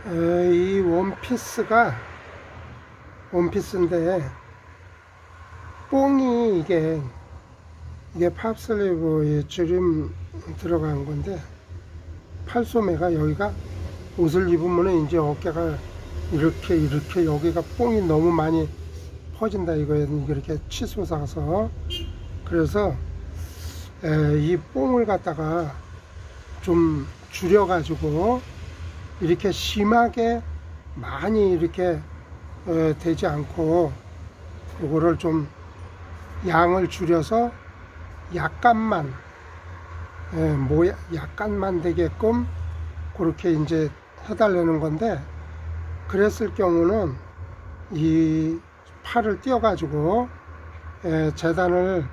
이 원피스인데 뽕이 이게 팝슬리브에 주름 들어간 건데, 팔소매가 여기가 옷을 입으면 이제 어깨가 이렇게 여기가 뽕이 너무 많이 퍼진다 이거예요. 이렇게 치솟아서. 그래서 이 뽕을 갖다가 좀 줄여 가지고 이렇게 심하게 많이 이렇게 되지 않고 이거를 좀 양을 줄여서 약간만 약간만 되게끔 그렇게 이제 해달라는 건데, 그랬을 경우는 이 팔을 띄어 가지고 재단을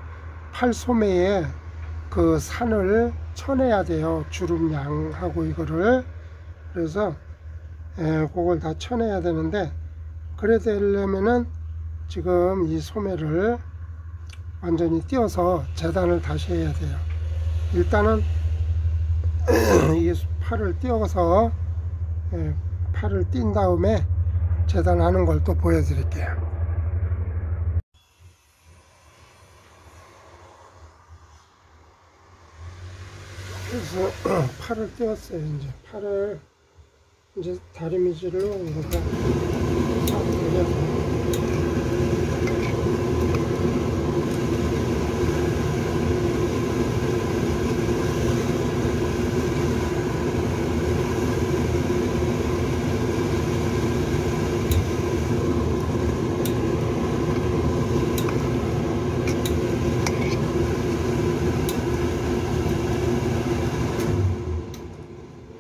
팔소매에 그 산을 쳐내야 돼요. 주름 양하고 이거를. 그래서 그걸 다 쳐내야 되는데, 그래 되려면은 지금 이 소매를 완전히 띄어서 재단을 다시 해야 돼요. 일단은 이 팔을 띄어서 팔을 띈 다음에 재단하는 걸 또 보여드릴게요. 그래서 팔을 띄웠어요. 이제 팔을 이제 다리미질로 이렇게 올려서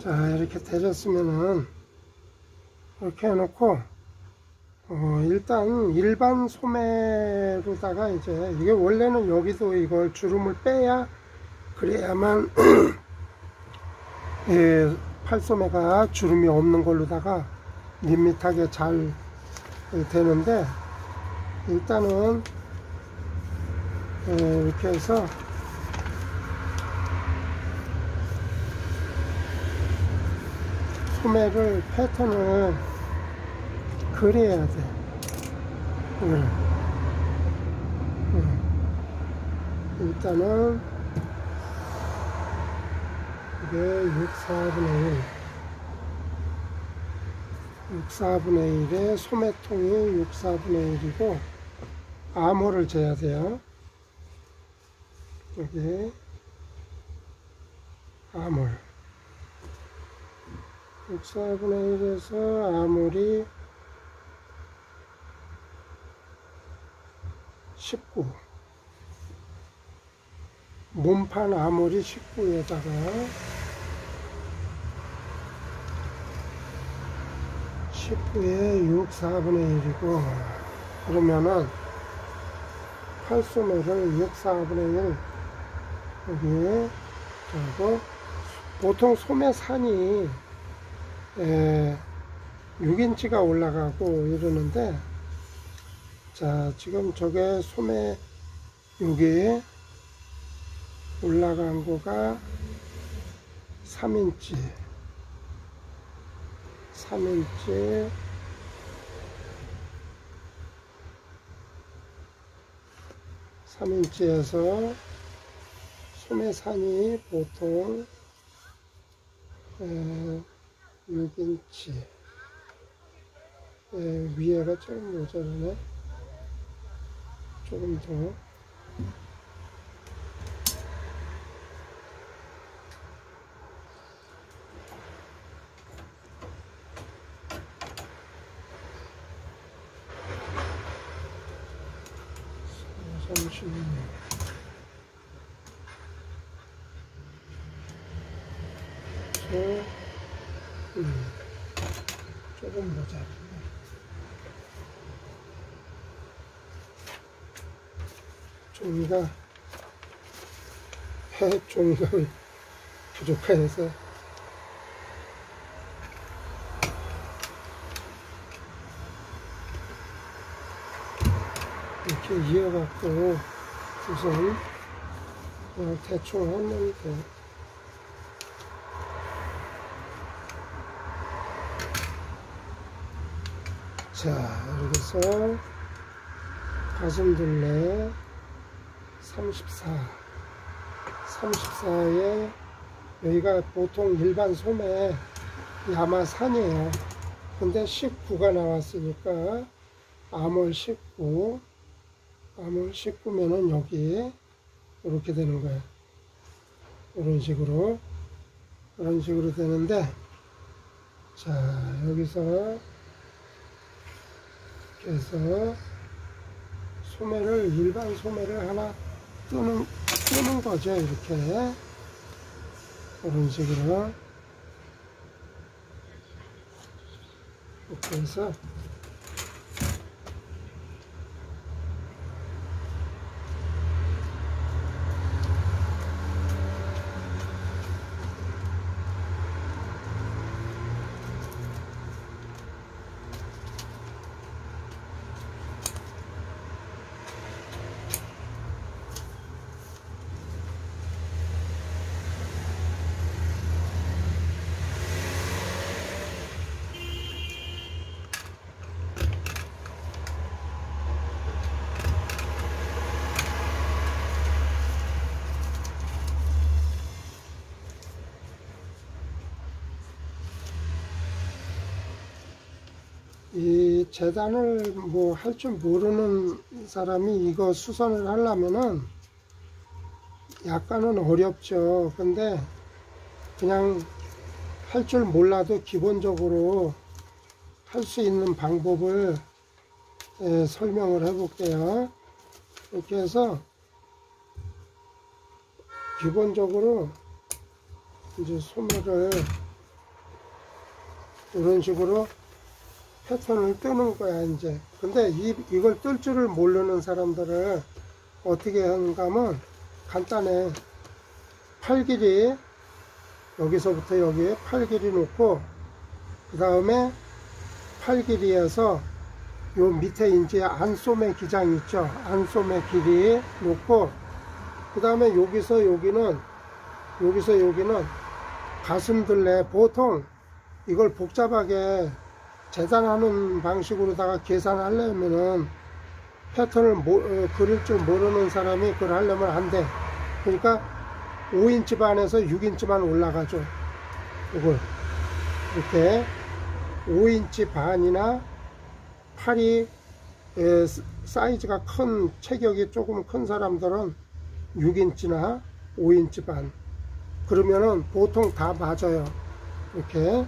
자, 이렇게 되셨으면은 이렇게 해놓고 일단 일반 소매로다가 이제 이게 원래는 여기도 이걸 주름을 빼야 그래야만 팔소매가 주름이 없는 걸로다가 밋밋하게 잘 되는데, 일단은 이렇게 해서 소매를 패턴을 그려야 돼. 일단은 이게 6,4분의 1에 소매통이 6,4분의 1이고 암호를 재야 돼요. 여기 암홀 6,4분의 1에서 아무리 19, 몸판 아무리 19에다가 19에 6,4분의 1이고, 그러면은 팔소매를 6,4분의 1 여기에 하고, 보통 소매산이 6인치가 올라가고 이러는데, 자, 지금 저게 소매 여기에 올라간 거가 3인치 3인치에서 소매산이 보통 6인치, 위에가 조금 모자라네. 조금 더. 조금 모자라네. 종이가 부족해서 이렇게 이어갖고 우선 대충 하면 돼. 자, 여기서 가슴둘레 34에 여기가 보통 일반 소매 야마산이에요. 근데 19가 나왔으니까 암홀 19면은 여기 이렇게 되는 거예요. 이런 식으로 되는데, 자, 여기서 이렇게 해서 소매를, 일반 소매를 하나 뜨는 거죠. 이렇게 이런 식으로 이렇게 해서 이 재단을 뭐 할 줄 모르는 사람이 이거 수선을 하려면은 약간은 어렵죠. 근데 그냥 할 줄 몰라도 기본적으로 할 수 있는 방법을 설명을 해 볼게요. 이렇게 해서 기본적으로 이제 소매를 이런 식으로 패턴을 뜨는 거야 이제. 근데 이걸 뜰 줄을 모르는 사람들을 어떻게 하는가 하면 간단해. 팔 길이 여기서부터 여기에 팔 길이 놓고, 그 다음에 팔 길이에서 요 밑에 이제 안소매 기장 있죠. 안소매 길이 놓고, 그 다음에 여기서 여기는 가슴둘레. 보통 이걸 복잡하게 재단하는 방식으로다가 계산하려면은 패턴을 그릴 줄 모르는 사람이 그걸 하려면 안 돼. 그러니까 5인치 반에서 6인치만 올라가죠. 이걸 이렇게 5인치 반이나 팔이 사이즈가 큰, 체격이 조금 큰 사람들은 6인치나 5인치 반, 그러면은 보통 다 맞아요. 이렇게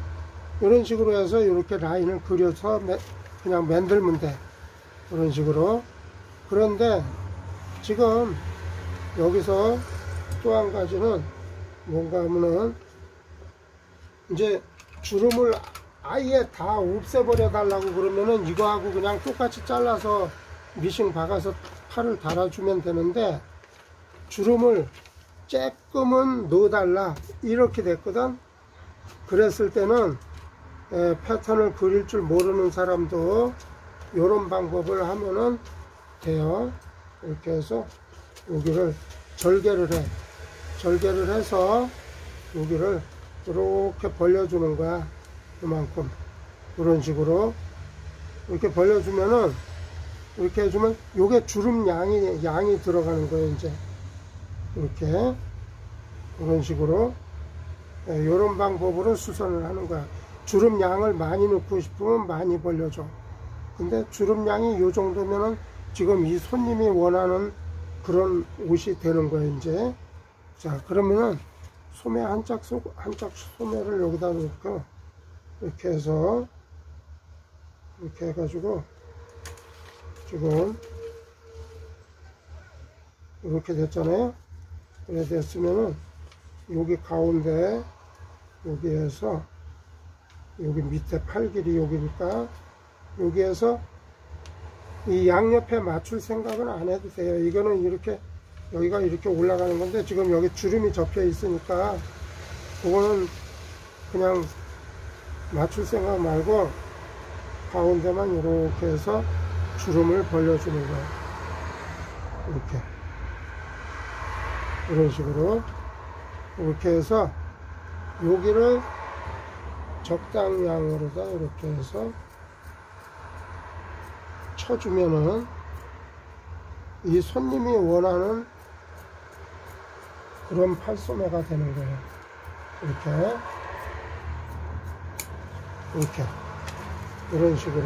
이런 식으로 해서 이렇게 라인을 그려서 그냥 만들면 돼. 이런 식으로. 그런데 지금 여기서 또 한 가지는 뭔가 하면은 이제 주름을 아예 다 없애버려 달라고 그러면은 이거하고 그냥 똑같이 잘라서 미싱 박아서 팔을 달아주면 되는데, 주름을 조금은 넣어달라 이렇게 됐거든. 그랬을 때는 패턴을 그릴 줄 모르는 사람도 이런 방법을 하면은 돼요. 이렇게 해서 여기를 절개를 해서 여기를 이렇게 벌려주는 거야. 이만큼. 이런 식으로 이렇게 벌려주면은, 이렇게 해주면 요게 주름 양이 들어가는 거예요. 이제 이렇게 이런 식으로 이런 방법으로 수선을 하는 거야. 주름 양을 많이 넣고 싶으면 많이 벌려줘. 근데 주름 양이 요 정도면은 지금 이 손님이 원하는 그런 옷이 되는 거예요. 이제 자, 그러면은 소매 한 짝 소매를 여기다 놓고 이렇게 해서 이렇게 해가지고 지금 이렇게 됐잖아요. 이렇게 됐으면은 여기 가운데 여기에서 여기 밑에 팔 길이 여기니까 여기에서 이 양옆에 맞출 생각은 안 해도 돼요. 이거는 이렇게 여기가 이렇게 올라가는 건데 지금 여기 주름이 접혀 있으니까 그거는 그냥 맞출 생각 말고 가운데만 이렇게 해서 주름을 벌려주는 거예요. 이렇게 이런 식으로 이렇게 해서 여기를 적당량으로다 이렇게 해서 쳐주면은 이 손님이 원하는 그런 팔소매가 되는 거예요. 이렇게 이런 식으로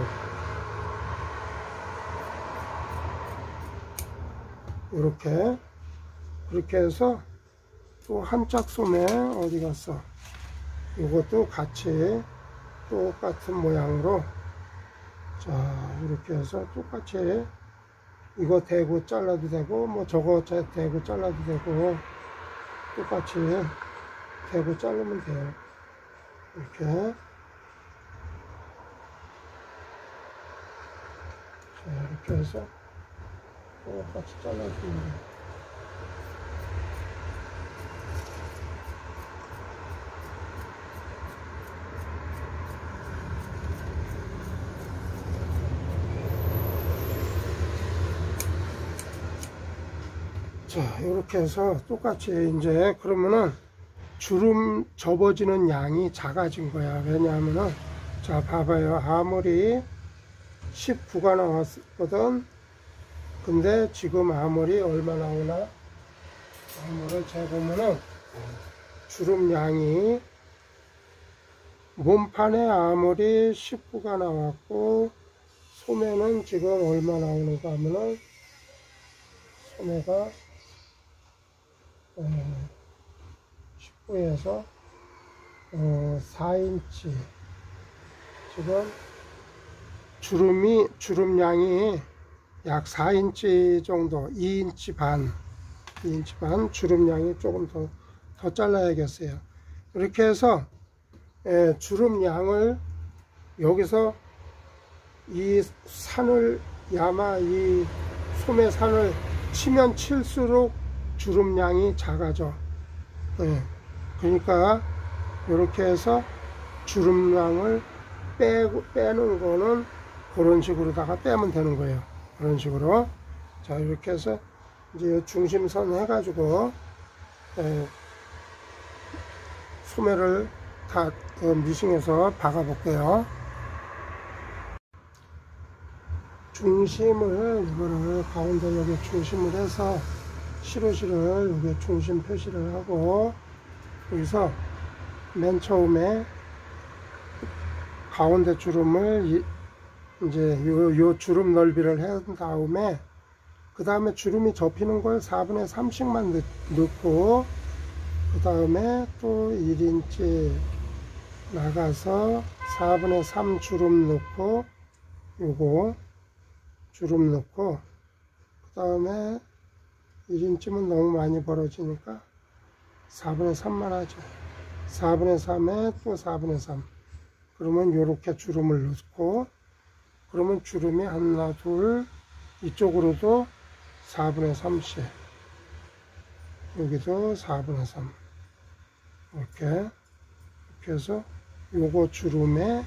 그렇게 해서 또 한 짝 소매 어디 갔어? 이것도 같이 똑같은 모양으로 자 이렇게 해서 똑같이 이거 대고 잘라도 되고 뭐 저거 대고 잘라도 되고 똑같이 대고 자르면 돼요. 이렇게 자 이렇게 해서 똑같이 잘라주면 돼요. 자 이렇게 해서 똑같이 이제 그러면은 주름 접어지는 양이 작아진 거야. 왜냐하면은 자 봐봐요. 아무리 19가 나왔거든. 근데 지금 아무리 얼마 나오나? 아무를 재보면은 주름 양이 몸판에 아무리 19가 나왔고 소매는 지금 얼마 나오는가 하면은 소매가 19에서 4인치 지금 주름량이 약 4인치 정도 2인치 반 주름량이 조금 더 잘라야겠어요. 이렇게 해서 주름량을 여기서 이 산을 야마 이 소매 산을 치면 칠수록 주름량이 작아져. 그러니까 이렇게 해서 주름량을 빼는 거는 그런 식으로다가 빼면 되는 거예요. 그런 식으로. 자 이렇게 해서 이제 중심선 해가지고 소매를 다 미싱해서 박아 볼게요. 중심을 이거를 가운데 여기 중심을 해서 시루시를 여기 중심 표시를 하고 여기서 맨 처음에 가운데 주름을 이제 요 주름 넓이를 한 다음에 그 다음에 주름이 접히는 걸 4분의 3씩만 넣고 그 다음에 또 1인치 나가서 4분의 3 주름 넣고 요거 주름 넣고 그 다음에 1인치면 너무 많이 벌어지니까 4분의 3만 하죠. 4분의 3에 또 4분의 3 그러면 요렇게 주름을 넣고 그러면 주름이 하나 둘 이쪽으로도 4분의 3씩 여기도 4분의 3 이렇게 해서 요거 주름에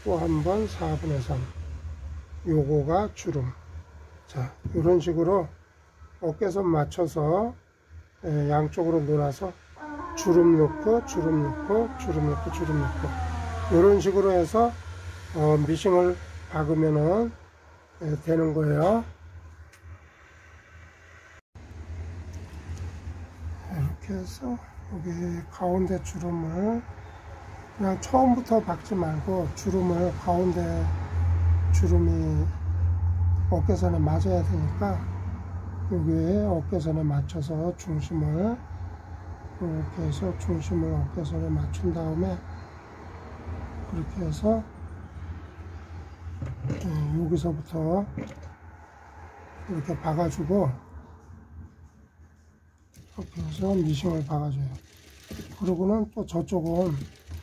또 한 번 4분의 3 요거가 주름. 자 이런 식으로 어깨선 맞춰서 양쪽으로 놀아서 주름 넣고 주름 넣고 주름 넣고 주름 넣고 이런 식으로 해서 미싱을 박으면은 되는 거예요. 이렇게 해서 여기 가운데 주름을 그냥 처음부터 박지 말고 주름을 가운데 주름이 어깨선에 맞아야 되니까 여기에 어깨선에 맞춰서 중심을 이렇게 해서 중심을 어깨선에 맞춘 다음에 그렇게 해서 여기서부터 이렇게 박아주고 이렇게 해서 미싱을 박아줘요. 그러고는 또 저쪽은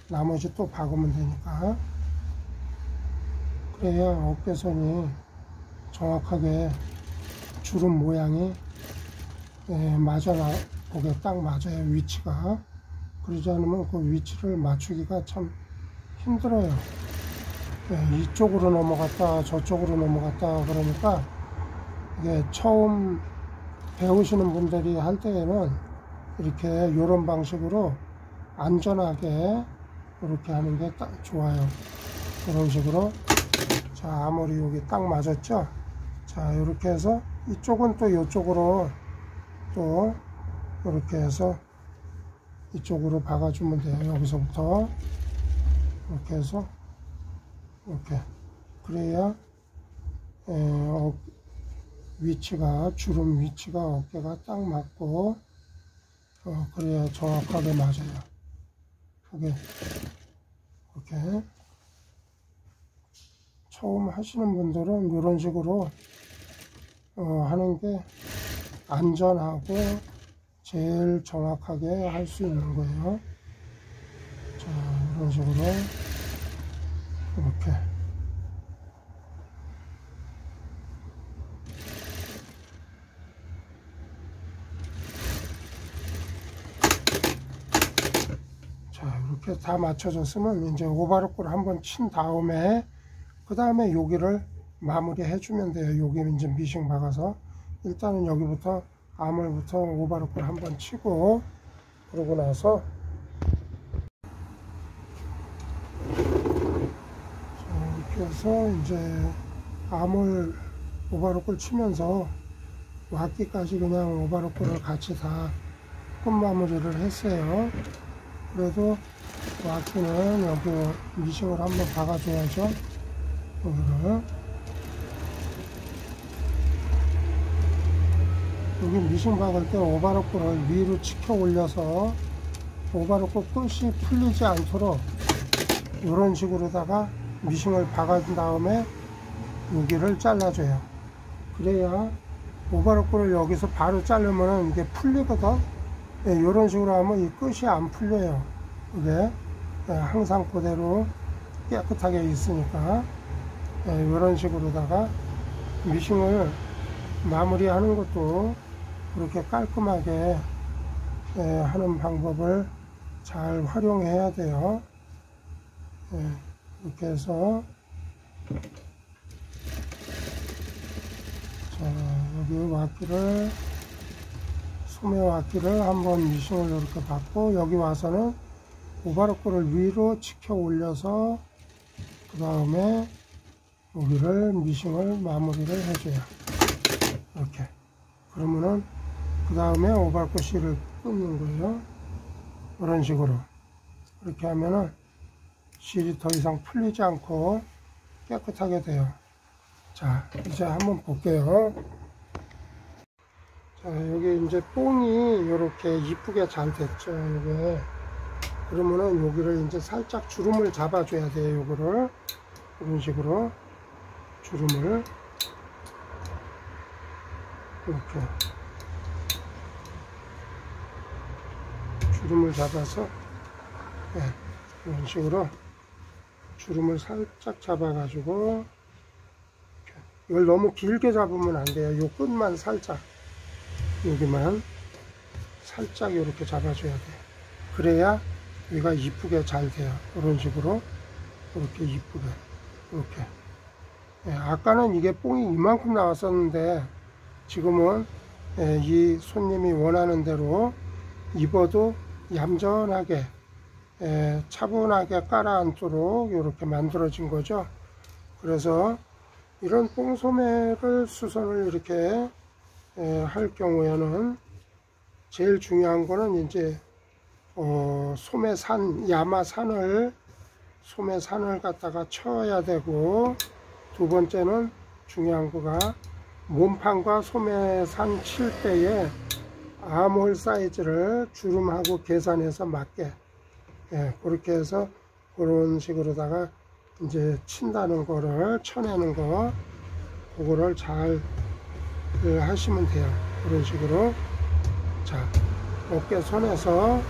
나머지 또 박으면 되니까 그래야 어깨선이 정확하게 주름 모양이 맞아 거기에 딱 맞아요. 위치가. 그러지 않으면 그 위치를 맞추기가 참 힘들어요. 이쪽으로 넘어갔다 저쪽으로 넘어갔다 그러니까 이게 처음 배우시는 분들이 할 때에는 이렇게 이런 방식으로 안전하게 이렇게 하는 게 딱 좋아요. 이런 식으로 자, 아무리 여기 딱 맞았죠? 자, 이렇게 해서 이쪽은 또 이쪽으로 또 이렇게 해서 이쪽으로 박아주면 돼요. 여기서부터 이렇게 해서 이렇게. 그래야 위치가, 주름 위치가 어깨가 딱 맞고 그래야 정확하게 맞아요. 이게 이렇게 처음 하시는 분들은 이런 식으로 하는 게 안전하고 제일 정확하게 할 수 있는 거예요. 자, 이런 식으로 이렇게. 자, 이렇게 다 맞춰졌으면 이제 오바로크를 한번 친 다음에 그 다음에 여기를 마무리 해주면 돼요. 여기 이제 미싱 박아서 일단은 여기부터 아몰부터 오바로크를 한번 치고, 그러고 나서 이렇게 해서 이제 아몰 오바로크를 치면서 왁기까지 그냥 오바로크를 같이 다 끝마무리를 했어요. 그래도 왁기는 여기 미싱을 한번 박아줘야죠. 여기를. 여기 미싱 박을 때 오바로크를 위로 치켜 올려서 오바로크 끝이 풀리지 않도록 이런 식으로다가 미싱을 박은 다음에 여기를 잘라줘요. 그래야 오바로크를 여기서 바로 자르면 이게 풀리거든. 이런 식으로 하면 이 끝이 안 풀려요. 이게 항상 그대로 깨끗하게 있으니까 이런 식으로다가 미싱을 마무리하는 것도 그렇게 깔끔하게 하는 방법을 잘 활용해야 돼요. 이렇게 해서 자, 여기 왁기를, 소매 왁기를 한번 미싱을 이렇게 받고, 여기 와서는 오바로크를 위로 치켜 올려서 그 다음에 여기를 미싱을 마무리를 해줘요. 이렇게. 그러면은 그 다음에 오바로크 실을 끊는 거예요. 이런 식으로. 이렇게 하면은 실이 더 이상 풀리지 않고 깨끗하게 돼요. 자, 이제 한번 볼게요. 자, 여기 이제 뽕이 이렇게 이쁘게 잘 됐죠. 이게. 그러면은 여기를 이제 살짝 주름을 잡아줘야 돼요. 요거를. 이런 식으로 주름을 이렇게 주름을 잡아서 이런 식으로 주름을 살짝 잡아 가지고, 이걸 너무 길게 잡으면 안 돼요. 요 끝만 살짝, 여기만 살짝 이렇게 잡아줘야 돼요. 그래야 여기가 이쁘게 잘 돼요. 이런 식으로 이렇게 이쁘게 이렇게. 아까는 이게 뽕이 이만큼 나왔었는데 지금은 이 손님이 원하는 대로 입어도 얌전하게 차분하게 깔아앉도록 이렇게 만들어진 거죠. 그래서 이런 뽕소매를 수선을 이렇게 할 경우에는 제일 중요한 거는 이제 소매산, 야마산을, 소매산을 갖다가 쳐야 되고, 두 번째는 중요한 거가 몸판과 소매산 칠 때에 아몰 사이즈를 주름하고 계산해서 맞게 그렇게 해서 그런 식으로다가 이제 친다는 거를, 쳐내는 거, 그거를 잘 하시면 돼요. 그런 식으로. 자, 어깨 선에서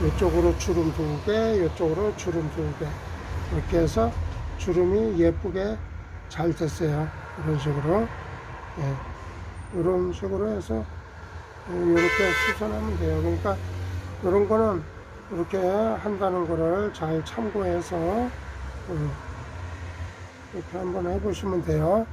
이쪽으로 주름 2개, 이쪽으로 주름 2개, 이렇게 해서 주름이 예쁘게 잘 됐어요. 이런 식으로. 이런 식으로 해서 이렇게 수선하면 돼요. 그러니까 이런 거는 이렇게 한다는 거를 잘 참고해서 이렇게 한번 해보시면 돼요.